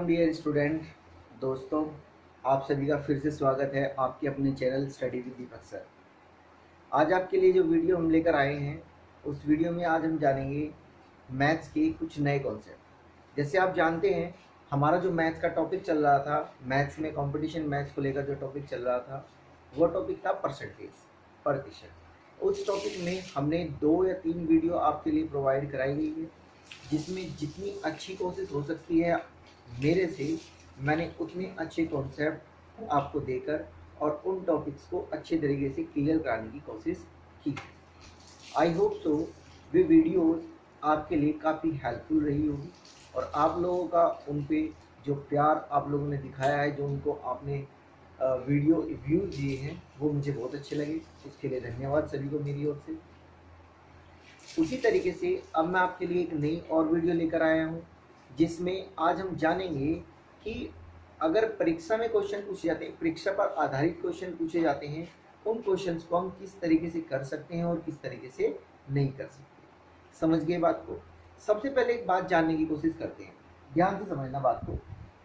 Morning dear student. दोस्तों, आप सभी का फिर से स्वागत है आपके अपने channel study with Deepak sir. आज आपके लिए जो वीडियो हम लेकर आए हैं, उस वीडियो में आज हम जानेंगे मैथ्स के कुछ नए कॉन्सेप्ट। जैसे आप जानते हैं, हमारा जो मैथ्स का टॉपिक चल रहा था, मैथ्स में कंपटीशन मैथ्स को लेकर जो टॉपिक चल रहा था, वो टॉपिक था परसेंटेज, प्रतिशत। उस टॉपिक में हमने 2 या 3 वीडियो आपके लिए प्रोवाइड कराई गई है, जिसमें जितनी अच्छी कोशिश हो सकती है मेरे से, मैंने उतने अच्छे कॉन्सेप्ट आपको देकर और उन टॉपिक्स को अच्छे तरीके से क्लियर कराने की कोशिश की। I hope so way videos आपके लिए काफ़ी हेल्पफुल रही होगी और आप लोगों का उन पे जो प्यार आप लोगों ने दिखाया है, जो उनको आपने वीडियो व्यूज़ दिए हैं, वो मुझे बहुत अच्छे लगे। उसके लिए धन्यवाद सभी को मेरी ओर से। उसी तरीके से अब मैं आपके लिए एक नई और वीडियो लेकर आया हूँ, जिसमें आज हम जानेंगे कि अगर परीक्षा में क्वेश्चन पूछे जाते हैं, परीक्षा पर आधारित क्वेश्चन पूछे जाते हैं, उन क्वेश्चंस को हम किस तरीके से कर सकते हैं और किस तरीके से नहीं कर सकते। समझ गए बात को? सबसे पहले एक बात जानने की कोशिश करते हैं, ध्यान से समझना बात को।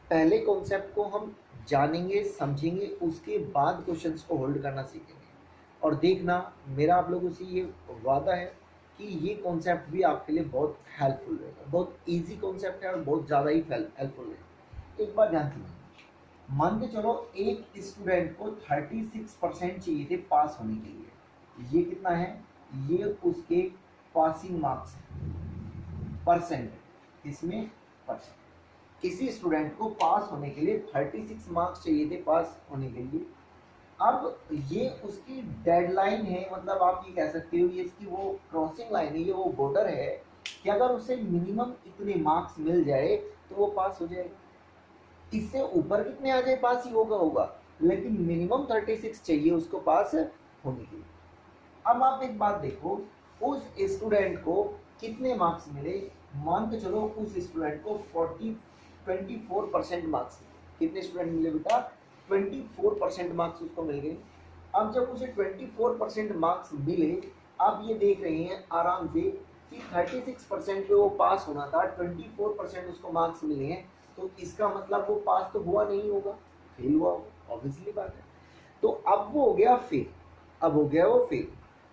पहले कॉन्सेप्ट को हम जानेंगे, समझेंगे, उसके बाद क्वेश्चंस को होल्ड करना सीखेंगे। और देखना, मेरा आप लोगों से ये वादा है कि ये कॉन्सेप्ट भी आपके लिए बहुत हेल्पफुल रहेगा। बहुत इजी कॉन्सेप्ट है और बहुत ज़्यादा ही हेल्पफुल है। एक बार ध्यान से मान के चलो, एक स्टूडेंट को 36% चाहिए थे पास होने के लिए। ये कितना है? ये उसके पासिंग मार्क्स है, परसेंट। इसमें परसेंट। किसी स्टूडेंट को पास होने के लिए 36 मार्क्स चाहिए थे पास होने के लिए। अब ये उसकी डेडलाइन है, मतलब आप ये कह सकते हो ये इसकी वो क्रॉसिंग लाइन है, ये वो बॉर्डर है कि अगर उसे मिनिमम इतने मार्क्स मिल जाए तो वो पास हो जाएगा। इससे ऊपर कितने आ जाए पास ही होगा, लेकिन मिनिमम 36 चाहिए उसको पास होने के लिए। अब आप एक बात देखो, उस स्टूडेंट को कितने मार्क्स मिले? मान के चलो उस स्टूडेंट को 24% मार्क्स। कितने स्टूडेंट मिले बेटा? 24% मार्क्स उसको मिल गए। अब जब उसे 24% मार्क्स मिले, आप ये देख रहे हैं आराम से कि 36% पे वो पास होना था, 24% उसको मार्क्स मिले हैं, तो इसका मतलब वो पास तो हुआ नहीं होगा, फेल हुआ होगा, ऑब्वियसली बात है। तो अब वो हो गया फेल, अब हो गया वो फेल।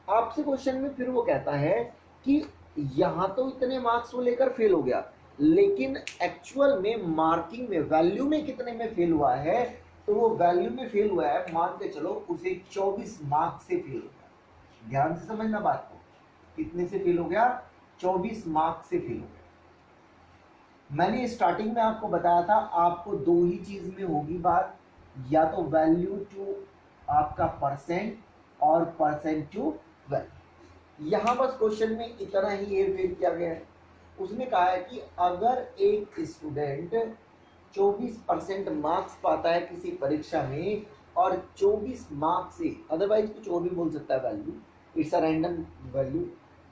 आपसे क्वेश्चन में फिर वो कहता है कि यहाँ तो इतने मार्क्स वो लेकर फेल हो गया, लेकिन एक्चुअल में मार्किंग में, वैल्यू में कितने में फेल हुआ है? तो वो वैल्यू में फेल हुआ है, मान के चलो उसे 24 मार्क्स से फेल हो गया। ध्यान से समझना बात को, कितने से फेल हो गया? 24 मार्क्स से फेल हो गया। मैंने स्टार्टिंग में आपको बताया था, आपको 2 ही चीज में होगी बात, या तो वैल्यू टू आपका परसेंट और परसेंट टू वैल्यू। यहां बस क्वेश्चन में इतना ही हेरफेर किया गया है। उसने कहा है कि अगर एक स्टूडेंट 24% मार्क्स पाता है किसी परीक्षा में, और 24 मार्क्स से, अदरवाइज कुछ और भी बोल सकता है value, it's a random value,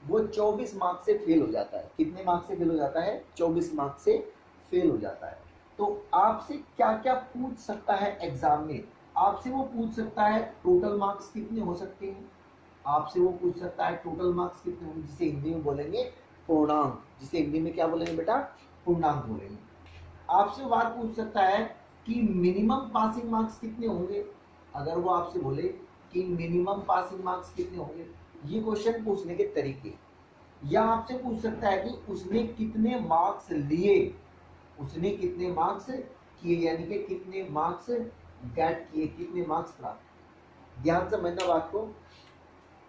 वो 24 मार्क्स से फेल हो जाता है। कितने मार्क्स से फेल हो जाता है? 24 मार्क्स से फेल हो जाता है। तो आपसे क्या क्या पूछ सकता है एग्जाम में? आपसे वो पूछ सकता है टोटल मार्क्स कितने हो सकते हैं, आपसे वो पूछ सकता है टोटल मार्क्स कितने होंगे, जिसे हिंदी में बोलेंगे पूर्णांक। जिसे हिंदी में क्या बोलेंगे बेटा? पूर्णांक बोलेंगे। आपसे बात पूछ सकता है कि मिनिमम पासिंग मार्क्स कितने होंगे। अगर वो आपसे बोले कि मिनिमम पासिंग मार्क्स कितने होंगे, ये क्वेश्चन पूछने के तरीके। या आपसे पूछ सकता है कि उसने कितने मार्क्स लिए, उसने कितने मार्क्स किए, यानी कि कितने मार्क्स गेट किए, कितने मार्क्स प्राप्त। ध्यान समझना बात को।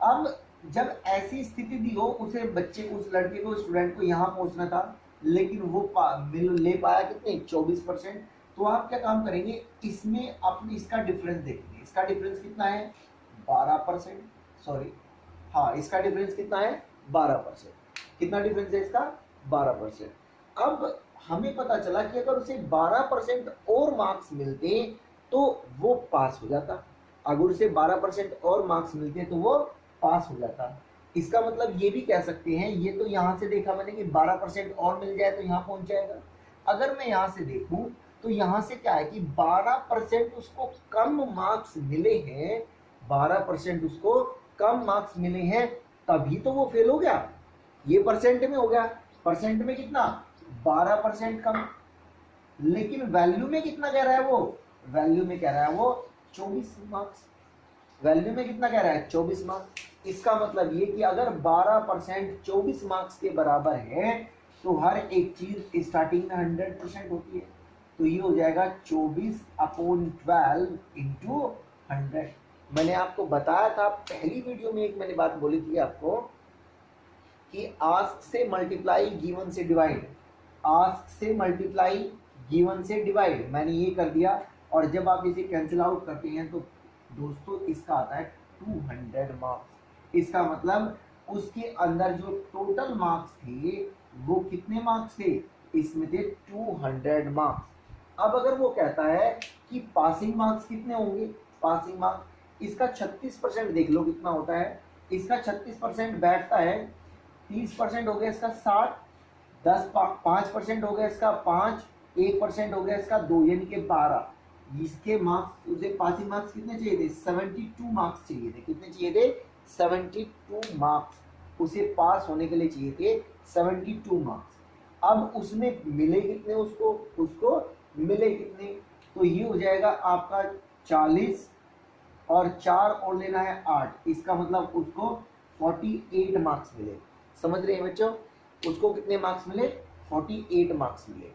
अब जब ऐसी स्थिति दी हो, उसे बच्चे को, उस लड़के को, स्टूडेंट को यहाँ पहुंचना था, लेकिन वो ले पाया कितने? 24%। तो आप क्या काम करेंगे, इसमें अपने इसका डिफरेंस देखेंगे। इसका डिफरेंस कितना है? 12%। सॉरी, हाँ, इसका डिफरेंस कितना है? 12%। कितना डिफरेंस है इसका? 12%। अब हमें पता चला कि अगर उसे 12% और मार्क्स मिलते तो वो पास हो जाता। अगर उसे 12% और मार्क्स मिलते तो वो पास हो जाता। इसका मतलब ये भी कह सकते हैं, ये तो यहां से देखा मैंने कि 12% और मिल जाए तो यहां पहुंच जाएगा। अगर मैं यहां से देखूं तो यहां से क्या है कि 12% उसको कम मार्क्स मिले हैं, 12% उसको कम मार्क्स मिले हैं, तभी तो वो फेल हो गया। ये परसेंट में हो गया, परसेंट में कितना? 12% कम। लेकिन वैल्यू में कितना कह रहा है वो, वैल्यू में कह रहा है वो 24 मार्क्स। वैल्यू में कितना कह रहा है 24 मार्क्स। इसका मतलब ये कि अगर 12% 24 मार्क्स के बराबर है तो हर एक चीज स्टार्टिंग में 100% होती है। तो ये हो जाएगा 24/12 इंटू 100। मैंने आपको बताया था पहली वीडियो में, एक मैंने बात बोली थी आपको कि आस्क से मल्टीप्लाई गिवन से डिवाइड, आस्क से मल्टीप्लाई गिवन से डिवाइड, मैंने ये कर दिया। और जब आप इसे कैंसिल आउट करते हैं तो दोस्तों इसका आता है 200 मार्क्स। इसका मतलब उसके अंदर जो टोटल मार्क्स थे वो कितने मार्क्स थे, इसमें थे 200 मार्क्स। अब अगर वो कहता है कि पासिंग मार्क्स कितने होंगे, पासिंग मार्क्स इसका 36% देख लो कितना होता है। इसका 36% बैठता है, 30% हो गया इसका 60, 5% हो गया इसका 5, 1% हो गया इसका 2, यानी कि 12। इसके मार्क्स, उसे पासिंग मार्क्स कितने चाहिए थे, 72 मार्क्स चाहिए थे। कितने चाहिए थे, 72 मार्क्स उसे पास होने के लिए चाहिए थे, 72 मार्क्स। अब उसमें मिले कितने उसको, उसको मिले कितने, तो ये हो जाएगा आपका 40 और 4 और लेना है 8। इसका मतलब उसको 48 मार्क्स मिले। समझ रहे हैं बच्चों, उसको कितने मार्क्स मिले, 48 मार्क्स मिले।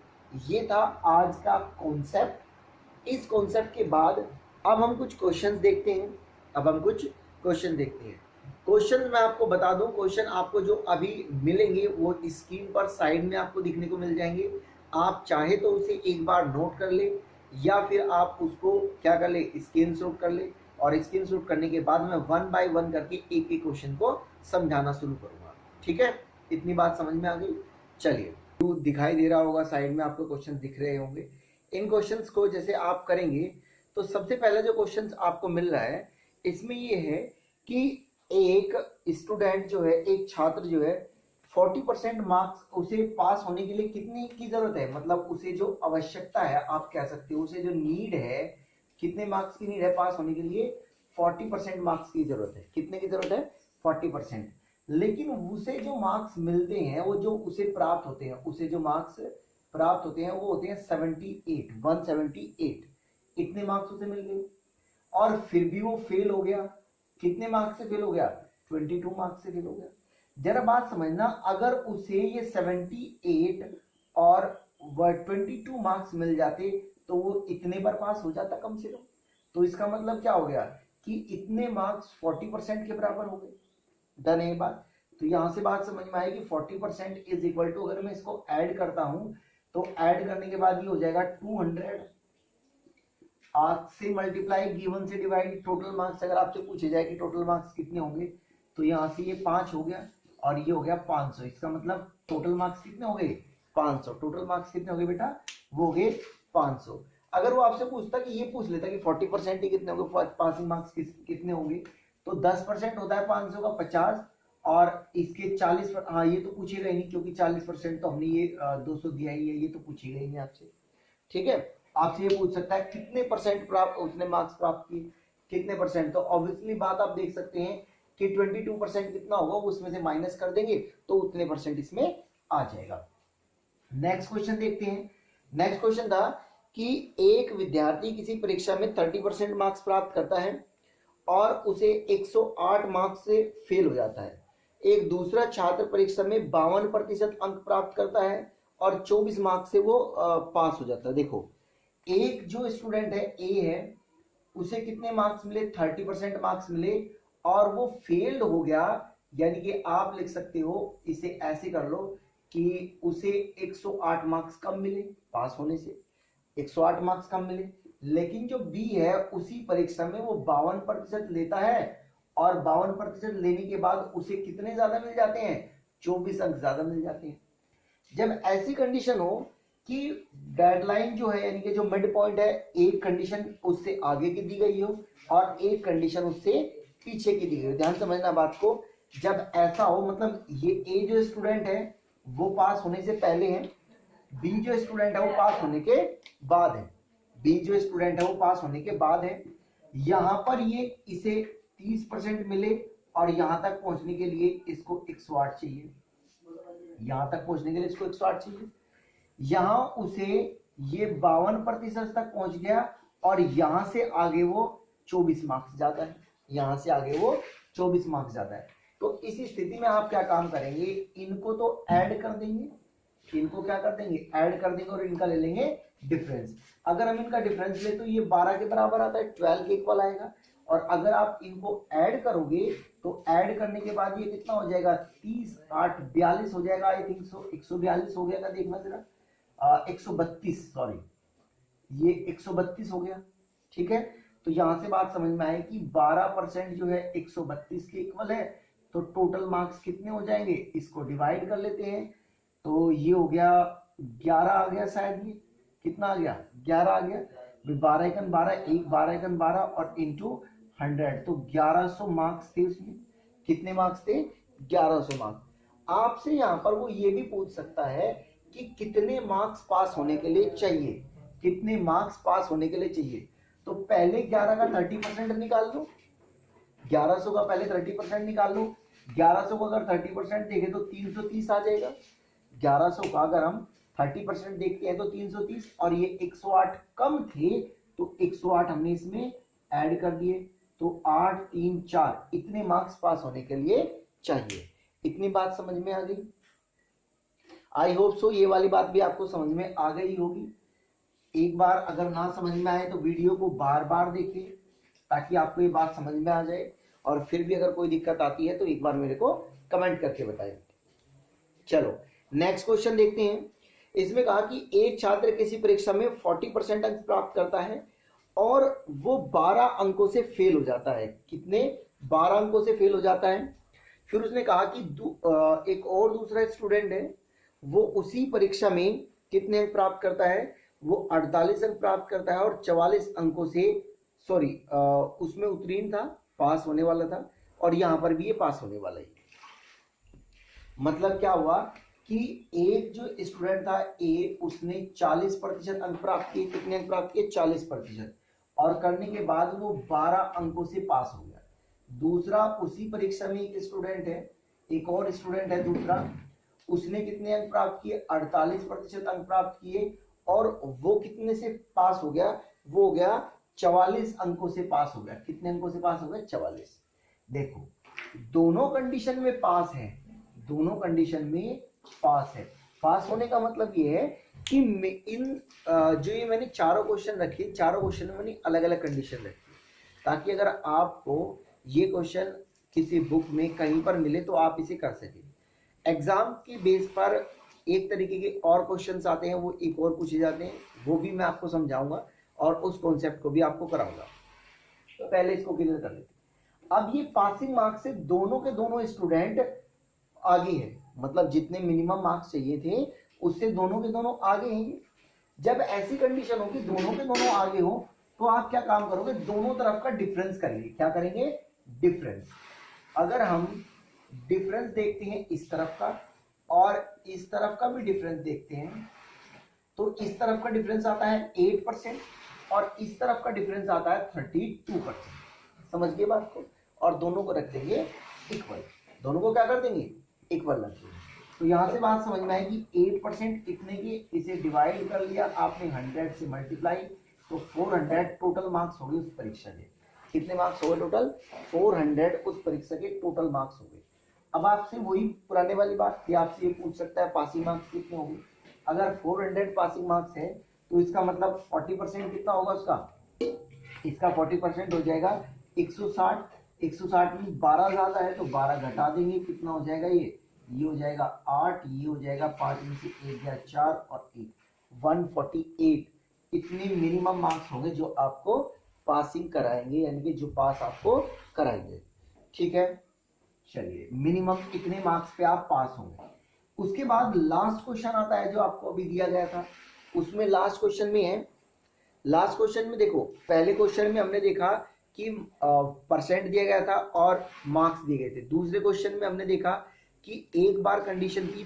ये था आज का कॉन्सेप्ट। इस कॉन्सेप्ट के बाद अब हम कुछ क्वेश्चंस देखते हैं। अब हम कुछ क्वेश्चन देखते हैं। क्वेश्चन मैं आपको बता दूं, क्वेश्चन आपको जो अभी मिलेंगे वो स्क्रीन पर साइड में आपको दिखने को मिल जाएंगे। आप चाहे तो उसे एक बार नोट कर ले या फिर आप उसको क्या कर ले, स्क्रीनशॉट कर ले। और स्क्रीनशॉट करने के बाद मैं 1 बाय 1 करके एक एक क्वेश्चन को समझाना शुरू करूंगा। ठीक है, इतनी बात समझ में आ गई। चलिए, तो दिखाई दे रहा होगा साइड में आपको, क्वेश्चन दिख रहे होंगे। इन क्वेश्चंस को जैसे आप करेंगे तो सबसे पहला जो क्वेश्चन आपको मिल रहा है इसमें ये है कि एक स्टूडेंट जो है, एक छात्र जो है 40% मार्क्स उसे पास होने के लिए कितनी की जरूरत है, मतलब उसे जो आवश्यकता है आप कह सकते हो, उसे जो नीड है, कितने मार्क्स की नीड है पास होने के लिए, 40% मार्क्स की जरूरत है। कितने की जरूरत है, 40%। लेकिन उसे जो मार्क्स मिलते हैं, वो जो उसे प्राप्त होते हैं, उसे जो मार्क्स प्राप्त होते हैं वो होते हैं 78, 178। इतने मार्क्स उसे मिल गए और फिर भी वो फेल हो गया। कितने मार्क्स से फेल हो गया, 22 मार्क्स से फेल हो गया। जरा बात समझना, अगर उसे ये 78 और 22 मार्क्स मिल जाते तो वो इतने पर पास हो जाता कम से कम। तो इसका मतलब क्या हो गया कि इतने मार्क्स 40% के बराबर हो गए। डन है बात। तो यहां से बात समझ में आएगी 40% इज इक्वल टू, अगर मैं इसको ऐड करता हूं तो ऐड करने के बाद ये हो जाएगा 200 से मल्टीप्लाई गिवन से डिवाइड टोटल मार्क्स। अगर आपसे पूछे जाए कि टोटल मार्क्स कितने होंगे तो यहाँ से ये 5 हो गया और ये हो गया 500। इसका मतलब टोटल मार्क्स कितने हो गए, 500। टोटल मार्क्स कितने हो गए बेटा, वो हो गए 500। अगर वो आपसे पूछता कि ये पूछ लेता कि 40% ही कितने होंगे, पासिंग मार्क्स कितने होंगे, तो 10% होता है 500 का 50 और इसके 40 हाँ ये तो पूछेगा ही नहीं क्योंकि 40% तो हमने ये 200 दिया ही है, ये तो पूछेगा ही नहीं आपसे। ठीक है, आपसे ये पूछ सकता है कितने परसेंट प्राप्त उसने मार्क्स प्राप्त किए, कितने परसेंट। तो ऑब्वियसली बात आप देख सकते हैं कि 22% कितना होगा वो उसमें से माइनस कर देंगे तो उतने परसेंट इसमें आ जाएगा। नेक्स्ट क्वेश्चन देखते हैं। नेक्स्ट क्वेश्चन था कि एक विद्यार्थी किसी परीक्षा में 30% मार्क्स प्राप्त करता है और उसे 108 मार्क्स से फेल हो जाता है। एक दूसरा छात्र परीक्षा में 52% अंक प्राप्त करता है और 24 मार्क्स से वो पास हो जाता है। देखो, एक जो स्टूडेंट है ए है, उसे कितने मार्क्स मिले, 30% मार्क्स मिले और वो फेल्ड हो गया। यानी कि आप लिख सकते हो, इसे ऐसे कर लो कि उसे 108 मार्क्स कम मिले पास होने से, 108 मार्क्स कम मिले। लेकिन जो बी है उसी परीक्षा में वो 52% लेता है और 52% लेने के बाद उसे कितने ज्यादा मिल जाते हैं, 24 अंक ज्यादा मिल जाते हैं। जब ऐसी कंडीशन हो कि डेडलाइन जो है यानी कि जो मिड पॉइंट है, एक कंडीशन उससे आगे की दी गई हो और एक कंडीशन उससे पीछे की दी गई हो, ध्यान समझना बात को। जब ऐसा हो, मतलब ये ए जो स्टूडेंट है वो पास होने से पहले है, बी जो स्टूडेंट है वो पास होने के बाद है, बी जो स्टूडेंट है वो पास होने के बाद है। यहां पर ये इसे 30% मिले और यहां तक पहुंचने के लिए इसको 108 चाहिए, यहां तक पहुंचने के लिए इसको 108 चाहिए। यहां उसे ये 52% तक पहुंच गया और यहां से आगे वो 24 मार्क्स जाता है, यहां से आगे वो 24 मार्क्स जाता है। तो इस स्थिति में आप क्या काम करेंगे, इनको तो ऐड कर देंगे, इनको क्या कर देंगे, ऐड कर देंगे और इनका ले लेंगे डिफरेंस। अगर हम इनका डिफरेंस ले तो ये 12 के बराबर आता है, 12 के इक्वल आएगा। और अगर आप इनको ऐड करोगे तो ऐड करने के बाद ये कितना हो जाएगा, 30 8 42 हो जाएगा। आई थिंक सो 142 हो गया, देखना जरा, 132, सॉरी, ये 132 हो गया। ठीक है, तो यहां से बात समझ में आए कि 12% जो है 132 के इक्वल है। तो टोटल मार्क्स कितने हो जाएंगे, इसको डिवाइड कर लेते हैं। तो ये हो गया 11 आ गया शायद, ये कितना आ गया, 11 आ गया। 12 एकन 12, 1 12 एकन 12 और इंटू 100, तो 1100 मार्क्स थे उसमें। कितने मार्क्स थे, 1100 मार्क्स। आपसे यहाँ पर वो ये भी पूछ सकता है कि कितने मार्क्स पास होने के लिए चाहिए, कितने मार्क्स पास होने के लिए चाहिए। तो पहले 11 का 30% निकाल लो, 1100 का पहले 30% निकाल लो। 1100 को अगर 30% देखें तो 330 आ जाएगा। 1100 का अगर हम 30% देखते हैं तो 330, और ये 108 कम थे तो 108 हमने इसमें ऐड कर दिए। तो 8 3 4 इतने मार्क्स पास होने के लिए चाहिए। इतनी बात समझ में आ गई, आई होप सो ये वाली बात भी आपको समझ में आ गई होगी। एक बार अगर ना समझ में आए तो वीडियो को बार बार देखिए ताकि आपको ये बात समझ में आ जाए, और फिर भी अगर कोई दिक्कत आती है तो एक बार मेरे को कमेंट करके बताएं। चलो नेक्स्ट क्वेश्चन देखते हैं। इसमें कहा कि एक छात्र किसी परीक्षा में 40% अंक प्राप्त करता है और वो 12 अंकों से फेल हो जाता है। कितने, 12 अंकों से फेल हो जाता है। फिर उसने कहा कि एक और दूसरा स्टूडेंट है, वो उसी परीक्षा में कितने अंक प्राप्त करता है, वो 48 अंक प्राप्त करता है और 44 अंकों से सॉरी उसमें उत्तीर्ण था, पास होने वाला था, और यहां पर भी ये पास होने वाला है। मतलब क्या हुआ कि एक जो स्टूडेंट था ए, उसने 40% अंक प्राप्त किए। कितने अंक प्राप्त किए, 40%, और करने के बाद वो 12 अंकों से पास हो गया। दूसरा उसी परीक्षा में एक स्टूडेंट है, एक और स्टूडेंट है दूसरा, उसने कितने अंक प्राप्त किए, 48% अंक प्राप्त किए, और वो कितने से पास हो गया, वो हो गया 44 अंकों से पास हो गया। कितने अंकों से पास हो गया, 44। देखो दोनों कंडीशन में पास है, दोनों कंडीशन में पास है। पास होने का मतलब ये है कि इन जो ये मैंने चारों क्वेश्चन रखे, चारों क्वेश्चन में मैंने अलग अलग कंडीशन रखी, ताकि अगर आपको ये क्वेश्चन किसी बुक में कहीं पर मिले तो आप इसे कर सकें। एग्जाम के बेस पर एक तरीके के और क्वेश्चंस आते हैं, वो एक और पूछे जाते हैं, वो भी मैं आपको समझाऊंगा और उस कॉन्सेप्ट को भी आपको कराऊंगा। तो पहले इसको क्लियर कर लेते हैं। अब ये पासिंग मार्क्स से दोनों के दोनों स्टूडेंट आगे हैं, मतलब जितने मिनिमम मार्क्स चाहिए थे उससे दोनों के दोनों आगे हैं। जब ऐसी कंडीशन हो कि दोनों के दोनों आगे हो तो आप क्या काम करोगे, दोनों तरफ का डिफरेंस करेंगे। क्या करेंगे, डिफरेंस। अगर हम डिफरेंस देखते हैं इस तरफ का और इस तरफ का भी डिफरेंस देखते हैं, तो इस तरफ का डिफरेंस आता है 8% और इस तरफ का डिफरेंस आता है 32%। समझ गए बात को, और दोनों को रख देंगे इक्वल, दोनों को क्या कर देंगे, इक्वल रख देंगे। तो यहां से बात समझ में आएगी 8% इतने की, इसे डिवाइड कर लिया आपने 100 से मल्टीप्लाई, तो 400 टोटल मार्क्स हो गए उस परीक्षा के। कितने मार्क्स हो गए टोटल, 400 उस परीक्षा के टोटल मार्क्स हो गए। अब आपसे वही पुराने वाली बात थी, आपसे ये पूछ सकता है पासिंग मार्क्स कितने होंगे। अगर 400 पासिंग मार्क्स है तो इसका मतलब 40% कितना होगा उसका, इसका 40% हो जाएगा 160। 160 में 12 ज्यादा है तो 12 घटा देंगे, कितना हो जाएगा, ये हो जाएगा 8, ये हो जाएगा 5 में से 1 गया 4 और 1, 148। इतने मिनिमम मार्क्स होंगे जो आपको पासिंग कराएंगे, यानी कि जो पास आपको कराएंगे। ठीक है, चलिए मिनिमम कितने मार्क्स पे आप पास होंगे। उसके बाद लास्ट क्वेश्चन आता है जो आपको अभी दिया गया था, उसमें लास्ट क्वेश्चन में है, लास्ट क्वेश्चन में देखो, पहले क्वेश्चन में हमने देखा कि परसेंट दिया गया था और मार्क्स दिए गए थे। दूसरे क्वेश्चन में हमने देखा कि एक बार कंडीशन थी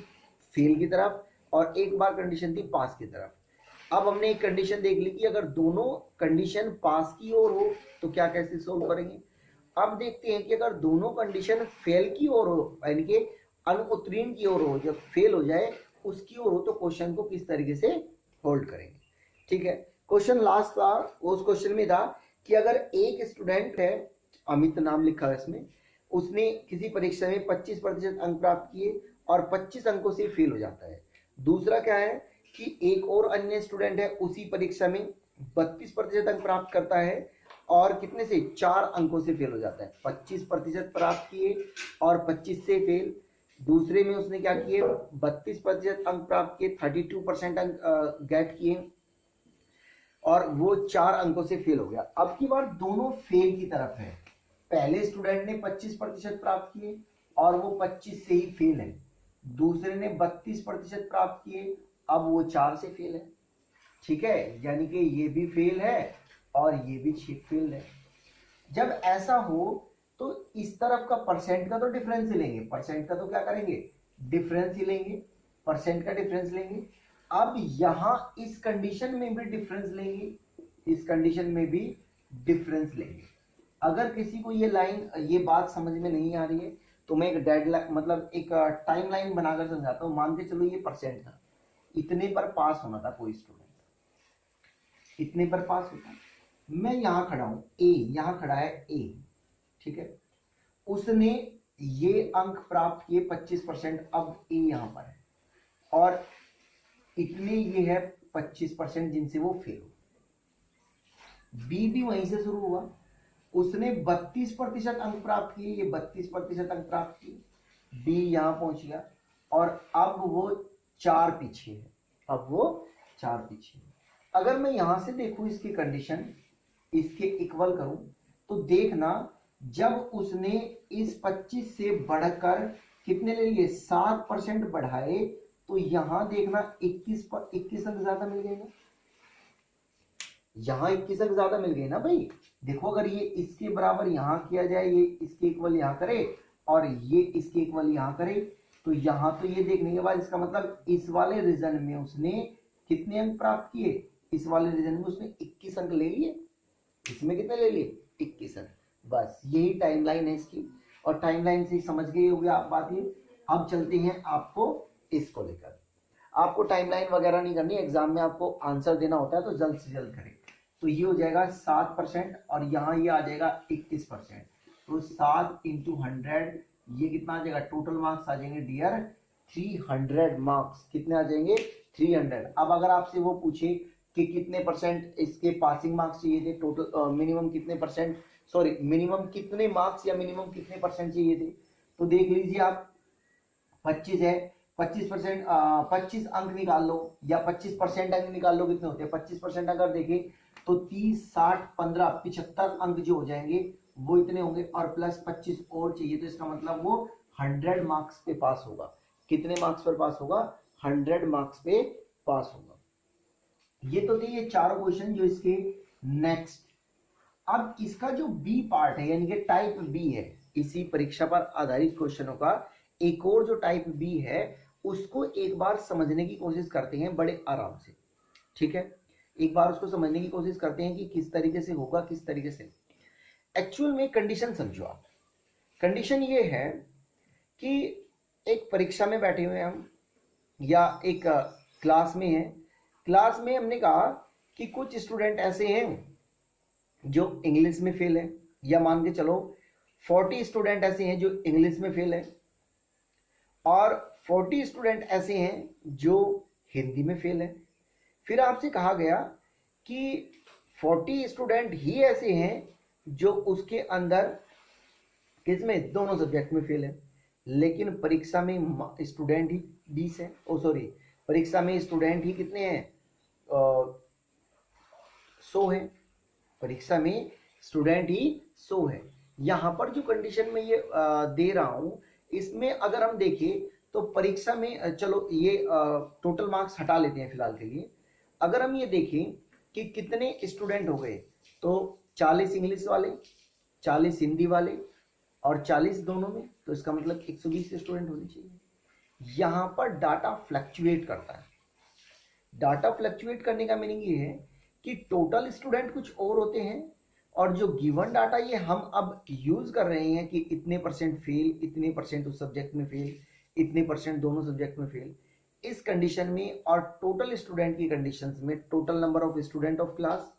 फेल की तरफ और एक बार कंडीशन थी पास की तरफ। अब हमने एक कंडीशन देख ली कि अगर दोनों कंडीशन पास की ओर हो तो क्या कैसे सोल्व करेंगे। अब देखते हैं कि अगर दोनों कंडीशन फेल की ओर हो, यानी कि अनुत्तीर्ण की ओर हो, जब फेल हो जाए उसकी ओर हो, तो क्वेश्चन को किस तरीके से होल्ड करेंगे। ठीक है। क्वेश्चन लास्ट था, उस क्वेश्चन में था कि अगर एक स्टूडेंट है, अमित नाम लिखा है इसमें, उसने किसी परीक्षा में 25% अंक प्राप्त किए और 25 अंकों से फेल हो जाता है। दूसरा क्या है कि एक और अन्य स्टूडेंट है, उसी परीक्षा में 32% अंक प्राप्त करता है और कितने से 4 अंकों से फेल हो जाता है। 25% प्राप्त किए और 25 से फेल। दूसरे में उसने क्या किए, 32% अंक प्राप्त किए, 32% अंक गेट किए और वो 4 अंकों से फेल हो गया। अब की बार दोनों फेल की तरफ है। पहले स्टूडेंट ने 25% प्राप्त किए और वो 25 से ही फेल है। दूसरे ने 32% प्राप्त किए, अब वो 4 से फेल है। ठीक है, यानी कि ये भी फेल है और ये भी फेल है। जब ऐसा हो तो इस तरफ का परसेंट का तो डिफरेंस ही लेंगे, परसेंट का तो क्या करेंगे, डिफरेंस ही लेंगे, परसेंट का डिफरेंस लेंगे। अब यहां इस कंडीशन में भी डिफरेंस लेंगे, इस कंडीशन में भी डिफरेंस लेंगे। अगर किसी को ये लाइन, ये बात समझ में नहीं आ रही है तो मैं एक डेडलाइन, मतलब एक टाइम लाइन बनाकर समझाता हूँ। मान के चलो ये परसेंट था, इतने पर पास होना था कोई स्टूडेंट, इतने पर पास होता है। मैं यहां खड़ा हूं, ए यहां खड़ा है ए, ठीक है, उसने ये अंक प्राप्त किए 25%, अब ए यहां पर है और इतने ये है 25% जिनसे वो फेल हो। बी भी वहीं से शुरू हुआ, उसने 32% अंक प्राप्त किए, ये 32% अंक प्राप्त किए, डी यहां पहुंच गया और अब वो 4 पीछे है, अब वो 4 पीछे है। अगर मैं यहां से देखूं इसकी कंडीशन, इसके इक्वल करूं तो देखना, जब उसने इस 25 से बढ़कर कितने ले लिए, 7% बढ़ाए, तो यहां देखना 21 अंक ज्यादा मिल गए ना, यहां 21 अंक ज्यादा मिल गए ना भाई। देखो अगर ये इसके बराबर यहां किया जाए, ये इसके इक्वल यहां करे और ये इसके इक्वल यहां करे, तो यहां तो ये देखने के बाद इसका मतलब इस वाले रीजन में उसने कितने अंक प्राप्त किए, इस वाले रीजन में उसने 21 अंक ले लिए, इसमें कितने ले लिए, 21 अंक। बस यही टाइमलाइन है इसकी, और टाइमलाइन से समझ गए होंगे आप बात ये। अब चलते हैं आपको इसको लेकर, आपको टाइमलाइन वगैरह नहीं करनी, एग्जाम में आपको आंसर देना होता है तो जल्द से जल्द करें। तो ये हो जाएगा 7% और यहाँ ये आ जाएगा 21%, तो 7 इंटू 100, ये कितना आ जाएगा, टोटल मार्क्स आ जाएंगे डियर 300 मार्क्स। कितने आ जाएंगे, 300। अब अगर आपसे वो पूछे कि कितने परसेंट इसके पासिंग मार्क्स चाहिए थे, टोटल मिनिमम कितने परसेंट, सॉरी मिनिमम कितने मार्क्स या मिनिमम कितने परसेंट चाहिए थे, तो देख लीजिए आप 25 है, 25% 25 अंक निकाल लो या 25% अंक निकाल लो, कितने होते हैं 25% अगर देखें तो 30 60 15 75 अंक जो हो जाएंगे वो इतने होंगे और प्लस 25 और चाहिए, तो इसका मतलब वो 100 मार्क्स पे पास होगा। कितने मार्क्स पर पास होगा, 100 मार्क्स पे पास होगा। ये तो थे ये चारों क्वेश्चन जो इसके। नेक्स्ट, अब इसका जो बी पार्ट है यानी कि टाइप बी है, इसी परीक्षा पर आधारित क्वेश्चनों का एक और जो टाइप बी है उसको एक बार समझने की कोशिश करते हैं बड़े आराम से। ठीक है, एक बार उसको समझने की कोशिश करते हैं कि किस तरीके से होगा, किस तरीके से। एक्चुअल में कंडीशन समझो आप। कंडीशन ये है कि एक परीक्षा में बैठे हुए हम या एक क्लास में है, क्लास में हमने कहा कि कुछ स्टूडेंट ऐसे हैं जो इंग्लिश में फेल है, या मान के चलो 40 स्टूडेंट ऐसे हैं जो इंग्लिश में फेल है और 40 स्टूडेंट ऐसे हैं जो हिंदी में फेल है। फिर आपसे कहा गया कि 40 स्टूडेंट ही ऐसे हैं जो उसके अंदर किसमें, दोनों सब्जेक्ट में फेल है, लेकिन परीक्षा में स्टूडेंट ही 20 है, ओ सॉरी परीक्षा में स्टूडेंट ही कितने हैं, 100 है, परीक्षा में स्टूडेंट ही 100 है। यहाँ पर जो कंडीशन में ये दे रहा हूँ, इसमें अगर हम देखें तो परीक्षा में, चलो ये टोटल मार्क्स हटा लेते हैं फिलहाल के लिए। अगर हम ये देखें कि कितने स्टूडेंट हो गए, तो 40 इंग्लिश वाले, 40 हिंदी वाले और 40 दोनों में, तो इसका मतलब 120 स्टूडेंट होने चाहिए। यहाँ पर डाटा फ्लक्चुएट करता है। डाटा फ्लक्चुएट करने का मीनिंग ये है कि टोटल स्टूडेंट कुछ और होते हैं और जो गिवन डाटा ये हम अब यूज कर रहे हैं कि इतने परसेंट फेल, इतने परसेंट उस सब्जेक्ट में फेल, इतने परसेंट दोनों सब्जेक्ट में फेल, इस कंडीशन में और टोटल स्टूडेंट की कंडीशंस में total number of student of class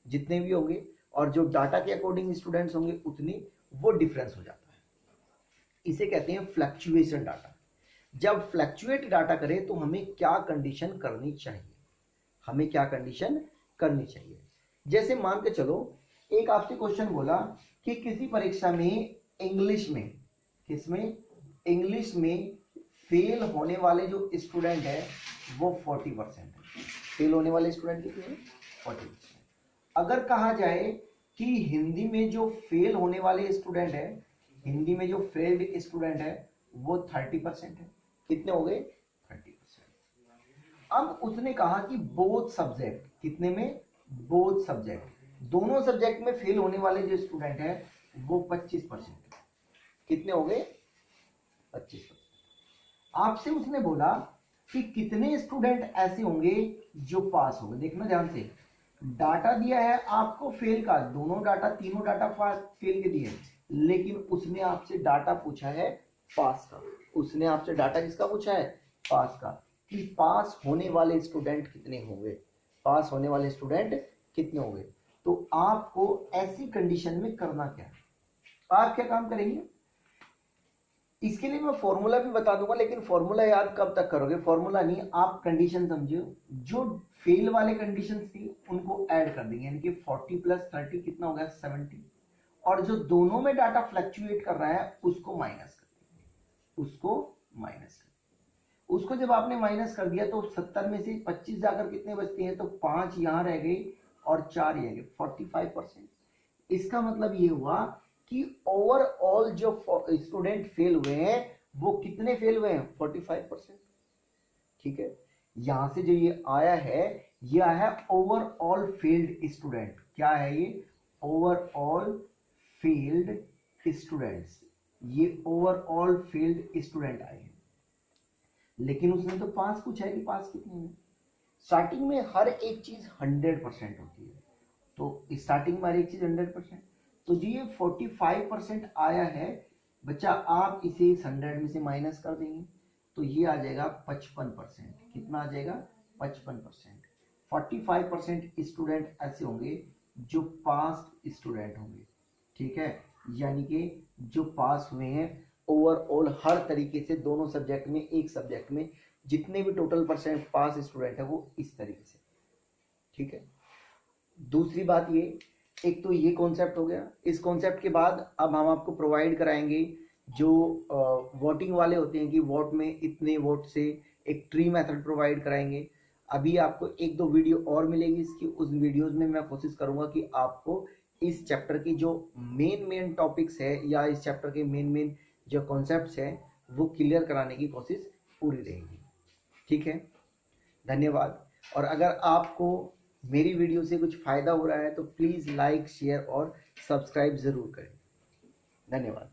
जितने भी होंगे और जो डाटा के अकॉर्डिंग स्टूडेंट्स होंगे उतनी, वो डिफरेंस हो जाता है। इसे कहते हैं फ्लक्चुएशन डाटा। जब फ्लक्चुएट डाटा करे तो हमें क्या कंडीशन करनी चाहिए, हमें क्या कंडीशन करनी चाहिए। जैसे मान के चलो एक आपसे क्वेश्चन बोला कि किसी परीक्षा में इंग्लिश में, किसमें, इंग्लिश में फेल होने वाले जो स्टूडेंट है वो 40% है। फेल होने वाले स्टूडेंट कितने हैं? 40%। अगर कहा जाए कि हिंदी में जो फेल होने वाले स्टूडेंट है, हिंदी में जो फेल्ड स्टूडेंट है वो 30% है। कितने हो गए? 30%। अब उसने कहा कि बोथ सब्जेक्ट, कितने में? बोथ सब्जेक्ट, दोनों सब्जेक्ट में फेल होने वाले जो स्टूडेंट है वो 25%। कितने हो गए? 25%। आपसे उसने बोला कि कितने स्टूडेंट ऐसे होंगे जो पास होंगे। देखना ध्यान से, डाटा दिया है आपको फेल का, दोनों डाटा, तीनों डाटा फेल के दिए, लेकिन उसने आपसे डाटा पूछा है पास का। उसने आपसे डाटा किसका पूछा है? पास का, कि पास होने वाले स्टूडेंट कितने होंगे, पास होने वाले स्टूडेंट कितने होंगे। तो आपको ऐसी कंडीशन में करना क्या है, आप क्या काम करेंगे, इसके लिए मैं फॉर्मूला भी बता दूंगा, लेकिन फॉर्मूला याद कब तक करोगे? फॉर्मूला नहीं, आप कंडीशन समझो। जो फेल वाले कंडीशन थी उनको ऐड कर देंगे, यानी कि 40 + 30 कितना हो गया? 70। और जो दोनों में डाटा फ्लक्चुएट कर रहा है उसको माइनस कर देंगे, उसको माइनस कर। उसको जब आपने माइनस कर दिया तो 70 में से 25 जाकर कितने बचते हैं? तो 5 यहां रह गए और 4 ये गए, 45%। इसका मतलब ये हुआ कि ओवरऑल जो स्टूडेंट फेल हुए हैं वो कितने फेल हुए हैं? 45%। ठीक है, यहां से जो ये आया है, ये आया है ओवरऑल फेल्ड स्टूडेंट। क्या है ये? ओवरऑल फेल्ड स्टूडेंट्स, ये ओवरऑल फेल्ड स्टूडेंट आए हैं। लेकिन उसने तो पास पूछा है कि पास कितने हैं। स्टार्टिंग में हर एक चीज 100% होती है, तो स्टार्टिंग में हर एक चीज 100%, तो जी ये 45% आया है बच्चा, आप इसे इस 100 में से माइनस कर देंगे तो ये आ जाएगा 55%। कितना आ जाएगा? 55%। 45% स्टूडेंट ऐसे होंगे जो पास स्टूडेंट होंगे। ठीक है, यानी कि जो पास हुए हैं ओवरऑल हर तरीके से, दोनों सब्जेक्ट में, एक सब्जेक्ट में जितने भी टोटल परसेंट पास स्टूडेंट है वो इस तरीके से। ठीक है, दूसरी बात ये, एक तो ये कॉन्सेप्ट हो गया। इस कॉन्सेप्ट के बाद अब हम आपको प्रोवाइड कराएंगे जो वोटिंग वाले होते हैं कि वोट में इतने वोट से, एक ट्री मेथड प्रोवाइड कराएंगे। अभी आपको एक दो वीडियो और मिलेगी इसकी, उस वीडियोस में मैं कोशिश करूंगा कि आपको इस चैप्टर की जो मेन टॉपिक्स है या इस चैप्टर के मेन जो कॉन्सेप्ट्स हैं वो क्लियर कराने की कोशिश पूरी रहेगी। ठीक है, धन्यवाद। और अगर आपको मेरी वीडियो से कुछ फ़ायदा हो रहा है तो प्लीज़ लाइक, शेयर और सब्सक्राइब ज़रूर करें। धन्यवाद।